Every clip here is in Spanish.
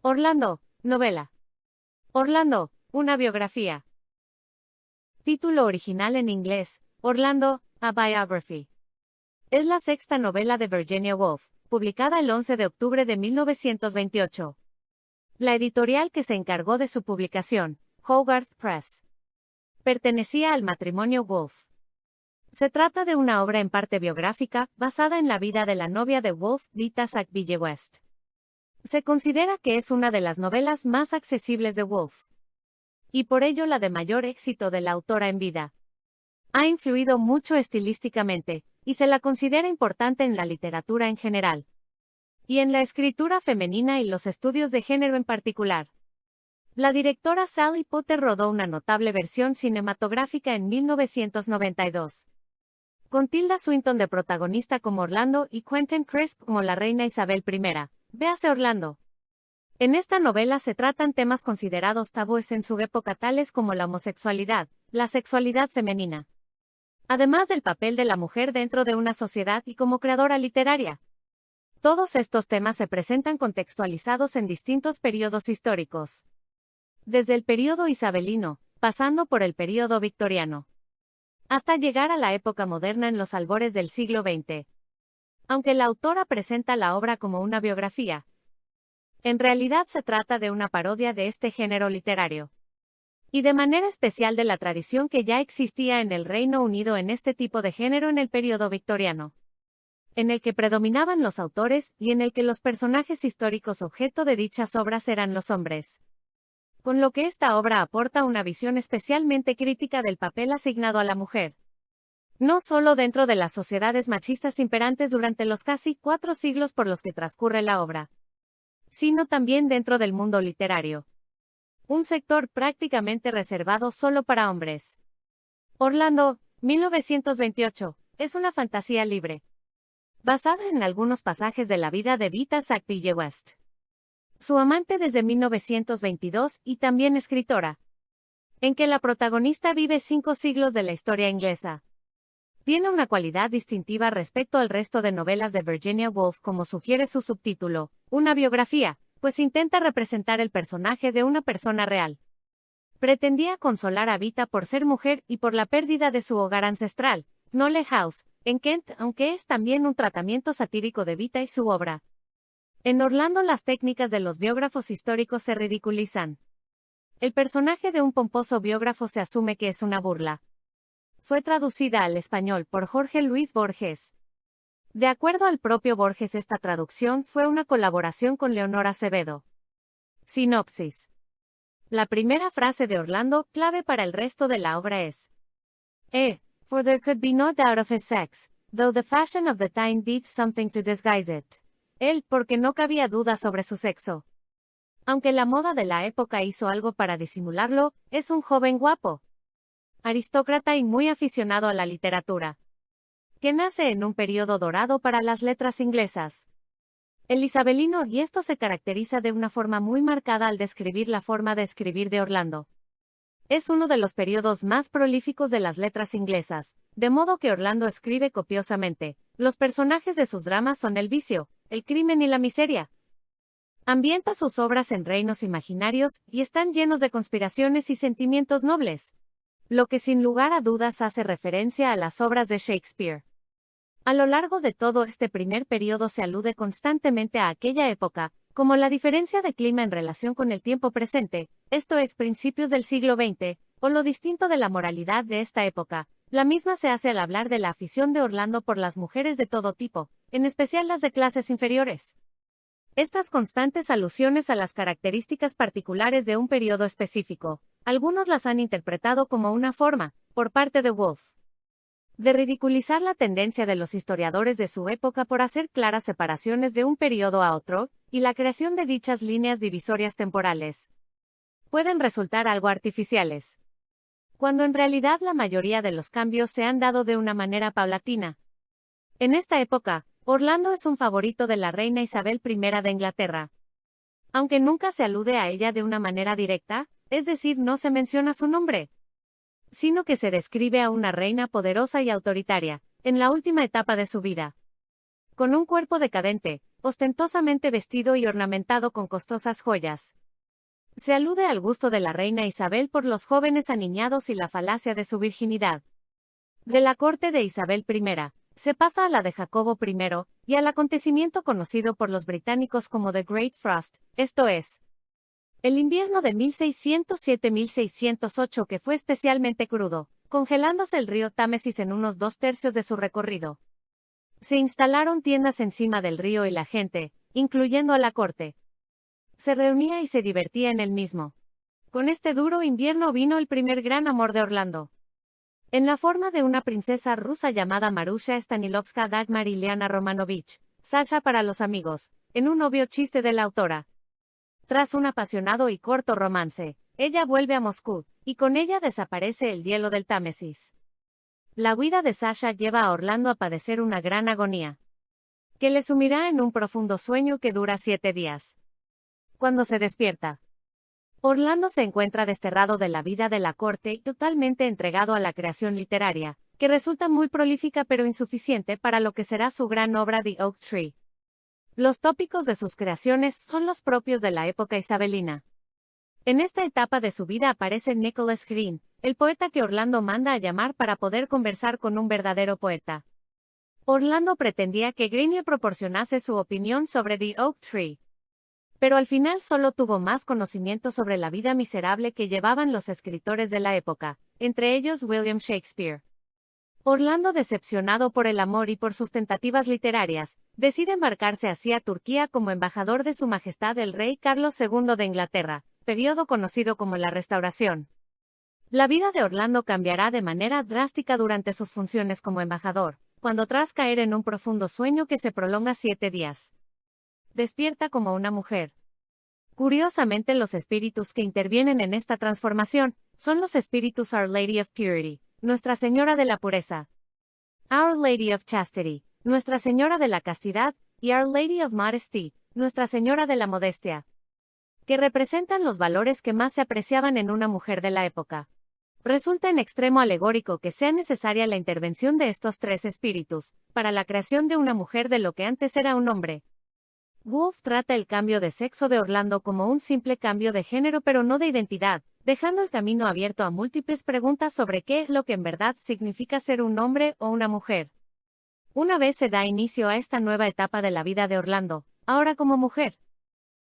Orlando, novela. Orlando, una biografía. Título original en inglés, Orlando, a Biography. Es la sexta novela de Virginia Woolf, publicada el 11 de octubre de 1928. La editorial que se encargó de su publicación, Hogarth Press, pertenecía al matrimonio Woolf. Se trata de una obra en parte biográfica, basada en la vida de la novia de Woolf, Vita Sackville West. Se considera que es una de las novelas más accesibles de Woolf, y por ello la de mayor éxito de la autora en vida. Ha influido mucho estilísticamente, y se la considera importante en la literatura en general, y en la escritura femenina y los estudios de género en particular. La directora Sally Potter rodó una notable versión cinematográfica en 1992. Con Tilda Swinton de protagonista como Orlando y Quentin Crisp como la reina Isabel I. Véase Orlando. En esta novela se tratan temas considerados tabúes en su época tales como la homosexualidad, la sexualidad femenina, además del papel de la mujer dentro de una sociedad y como creadora literaria. Todos estos temas se presentan contextualizados en distintos periodos históricos, desde el período isabelino, pasando por el período victoriano, hasta llegar a la época moderna en los albores del siglo XX. Aunque la autora presenta la obra como una biografía, en realidad se trata de una parodia de este género literario, y de manera especial de la tradición que ya existía en el Reino Unido en este tipo de género en el período victoriano, en el que predominaban los autores y en el que los personajes históricos objeto de dichas obras eran los hombres. Con lo que esta obra aporta una visión especialmente crítica del papel asignado a la mujer, no solo dentro de las sociedades machistas imperantes durante los casi 4 siglos por los que transcurre la obra, sino también dentro del mundo literario, un sector prácticamente reservado solo para hombres. Orlando, 1928, es una fantasía libre, basada en algunos pasajes de la vida de Vita Sackville West, su amante desde 1922 y también escritora, en que la protagonista vive 5 siglos de la historia inglesa. Tiene una cualidad distintiva respecto al resto de novelas de Virginia Woolf, como sugiere su subtítulo, una biografía, pues intenta representar el personaje de una persona real. Pretendía consolar a Vita por ser mujer y por la pérdida de su hogar ancestral, Knole House, en Kent, aunque es también un tratamiento satírico de Vita y su obra. En Orlando las técnicas de los biógrafos históricos se ridiculizan. El personaje de un pomposo biógrafo se asume que es una burla. Fue traducida al español por Jorge Luis Borges. De acuerdo al propio Borges, esta traducción fue una colaboración con Leonor Acevedo. Sinopsis. La primera frase de Orlando, clave para el resto de la obra, es: for there could be no doubt of his sex, though the fashion of the time did something to disguise it. Él, porque no cabía duda sobre su sexo. Aunque la moda de la época hizo algo para disimularlo, es un joven guapo, aristócrata y muy aficionado a la literatura, que nace en un periodo dorado para las letras inglesas, el isabelino, y esto se caracteriza de una forma muy marcada al describir la forma de escribir de Orlando. Es uno de los periodos más prolíficos de las letras inglesas, de modo que Orlando escribe copiosamente. Los personajes de sus dramas son el vicio, el crimen y la miseria. Ambienta sus obras en reinos imaginarios, y están llenos de conspiraciones y sentimientos nobles, lo que sin lugar a dudas hace referencia a las obras de Shakespeare. A lo largo de todo este primer periodo se alude constantemente a aquella época, como la diferencia de clima en relación con el tiempo presente, esto es principios del siglo XX, o lo distinto de la moralidad de esta época. La misma se hace al hablar de la afición de Orlando por las mujeres de todo tipo, en especial las de clases inferiores. Estas constantes alusiones a las características particulares de un periodo específico, algunos las han interpretado como una forma, por parte de Woolf, de ridiculizar la tendencia de los historiadores de su época por hacer claras separaciones de un periodo a otro, y la creación de dichas líneas divisorias temporales pueden resultar algo artificiales, cuando en realidad la mayoría de los cambios se han dado de una manera paulatina. En esta época, Orlando es un favorito de la reina Isabel I de Inglaterra, aunque nunca se alude a ella de una manera directa, es decir, no se menciona su nombre, sino que se describe a una reina poderosa y autoritaria, en la última etapa de su vida, con un cuerpo decadente, ostentosamente vestido y ornamentado con costosas joyas. Se alude al gusto de la reina Isabel por los jóvenes aniñados y la falacia de su virginidad. De la corte de Isabel I, se pasa a la de Jacobo I, y al acontecimiento conocido por los británicos como The Great Frost, esto es, el invierno de 1607-1608, que fue especialmente crudo, congelándose el río Támesis en unos 2/3 de su recorrido. Se instalaron tiendas encima del río y la gente, incluyendo a la corte, se reunía y se divertía en el mismo. Con este duro invierno vino el primer gran amor de Orlando. En la forma de una princesa rusa llamada Marusha Stanilovska Dagmar Ileana Romanovich, Sasha para los amigos, en un obvio chiste de la autora. Tras un apasionado y corto romance, ella vuelve a Moscú, y con ella desaparece el hielo del Támesis. La huida de Sasha lleva a Orlando a padecer una gran agonía, que le sumirá en un profundo sueño que dura 7 días. Cuando se despierta, Orlando se encuentra desterrado de la vida de la corte y totalmente entregado a la creación literaria, que resulta muy prolífica pero insuficiente para lo que será su gran obra The Oak Tree. Los tópicos de sus creaciones son los propios de la época isabelina. En esta etapa de su vida aparece Nicholas Green, el poeta que Orlando manda a llamar para poder conversar con un verdadero poeta. Orlando pretendía que Green le proporcionase su opinión sobre The Oak Tree, pero al final solo tuvo más conocimiento sobre la vida miserable que llevaban los escritores de la época, entre ellos William Shakespeare. Orlando, decepcionado por el amor y por sus tentativas literarias, decide embarcarse así a Turquía como embajador de Su Majestad el Rey Carlos II de Inglaterra, periodo conocido como la Restauración. La vida de Orlando cambiará de manera drástica durante sus funciones como embajador, cuando tras caer en un profundo sueño que se prolonga 7 días, despierta como una mujer. Curiosamente, los espíritus que intervienen en esta transformación son los espíritus Our Lady of Purity, Nuestra Señora de la Pureza, Our Lady of Chastity, Nuestra Señora de la Castidad, y Our Lady of Modesty, Nuestra Señora de la Modestia, que representan los valores que más se apreciaban en una mujer de la época. Resulta en extremo alegórico que sea necesaria la intervención de estos 3 espíritus, para la creación de una mujer de lo que antes era un hombre. Woolf trata el cambio de sexo de Orlando como un simple cambio de género pero no de identidad, dejando el camino abierto a múltiples preguntas sobre qué es lo que en verdad significa ser un hombre o una mujer. Una vez se da inicio a esta nueva etapa de la vida de Orlando, ahora como mujer,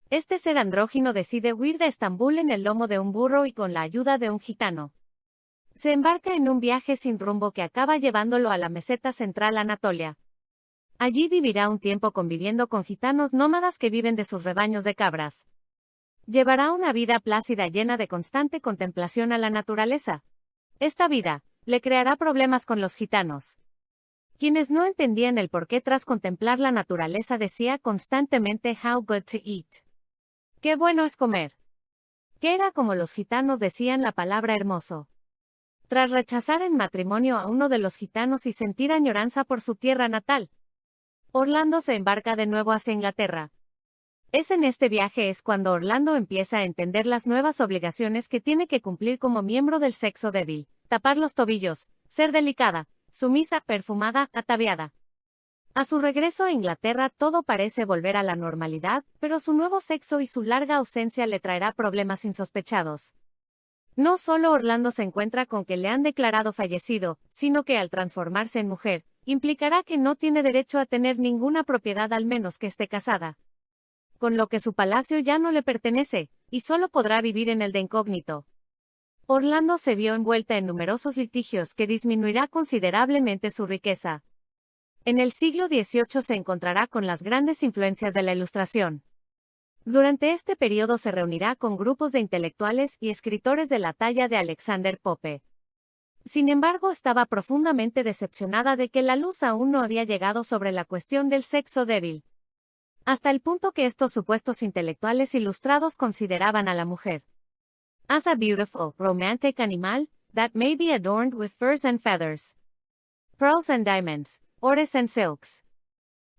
este ser andrógino decide huir de Estambul en el lomo de un burro y con la ayuda de un gitano. Se embarca en un viaje sin rumbo que acaba llevándolo a la meseta central Anatolia. Allí vivirá un tiempo conviviendo con gitanos nómadas que viven de sus rebaños de cabras. Llevará una vida plácida llena de constante contemplación a la naturaleza. Esta vida le creará problemas con los gitanos, quienes no entendían el por qué tras contemplar la naturaleza decía constantemente "How good to eat". ¡Qué bueno es comer! Que era como los gitanos decían la palabra hermoso. Tras rechazar en matrimonio a uno de los gitanos y sentir añoranza por su tierra natal, Orlando se embarca de nuevo hacia Inglaterra. Es en este viaje cuando Orlando empieza a entender las nuevas obligaciones que tiene que cumplir como miembro del sexo débil: tapar los tobillos, ser delicada, sumisa, perfumada, ataviada. A su regreso a Inglaterra todo parece volver a la normalidad, pero su nuevo sexo y su larga ausencia le traerá problemas insospechados. No solo Orlando se encuentra con que le han declarado fallecido, sino que al transformarse en mujer, implicará que no tiene derecho a tener ninguna propiedad al menos que esté casada, con lo que su palacio ya no le pertenece, y solo podrá vivir en el de incógnito. Orlando se vio envuelta en numerosos litigios que disminuirá considerablemente su riqueza. En el siglo XVIII se encontrará con las grandes influencias de la Ilustración. Durante este periodo se reunirá con grupos de intelectuales y escritores de la talla de Alexander Pope. Sin embargo, estaba profundamente decepcionada de que la luz aún no había llegado sobre la cuestión del sexo débil, hasta el punto que estos supuestos intelectuales ilustrados consideraban a la mujer as a beautiful, romantic animal, that may be adorned with furs and feathers, pearls and diamonds, ores and silks.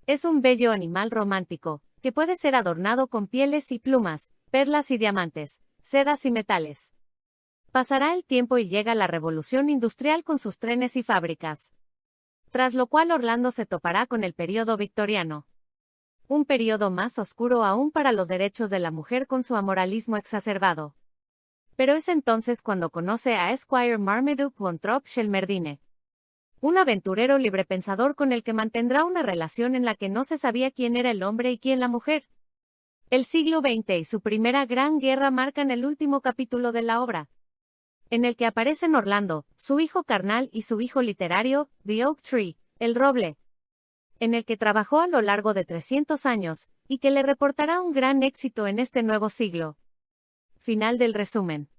Es un bello animal romántico, que puede ser adornado con pieles y plumas, perlas y diamantes, sedas y metales. Pasará el tiempo y llega la revolución industrial con sus trenes y fábricas, tras lo cual Orlando se topará con el período victoriano. un periodo más oscuro aún para los derechos de la mujer con su amoralismo exacerbado. Pero es entonces cuando conoce a Esquire Marmaduke Winthrop Shelmerdine, un aventurero librepensador con el que mantendrá una relación en la que no se sabía quién era el hombre y quién la mujer. El siglo XX y su primera gran guerra marcan el último capítulo de la obra, en el que aparecen Orlando, su hijo carnal y su hijo literario, The Oak Tree, el roble, en el que trabajó a lo largo de 300 años, y que le reportará un gran éxito en este nuevo siglo. Final del resumen.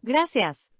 Gracias.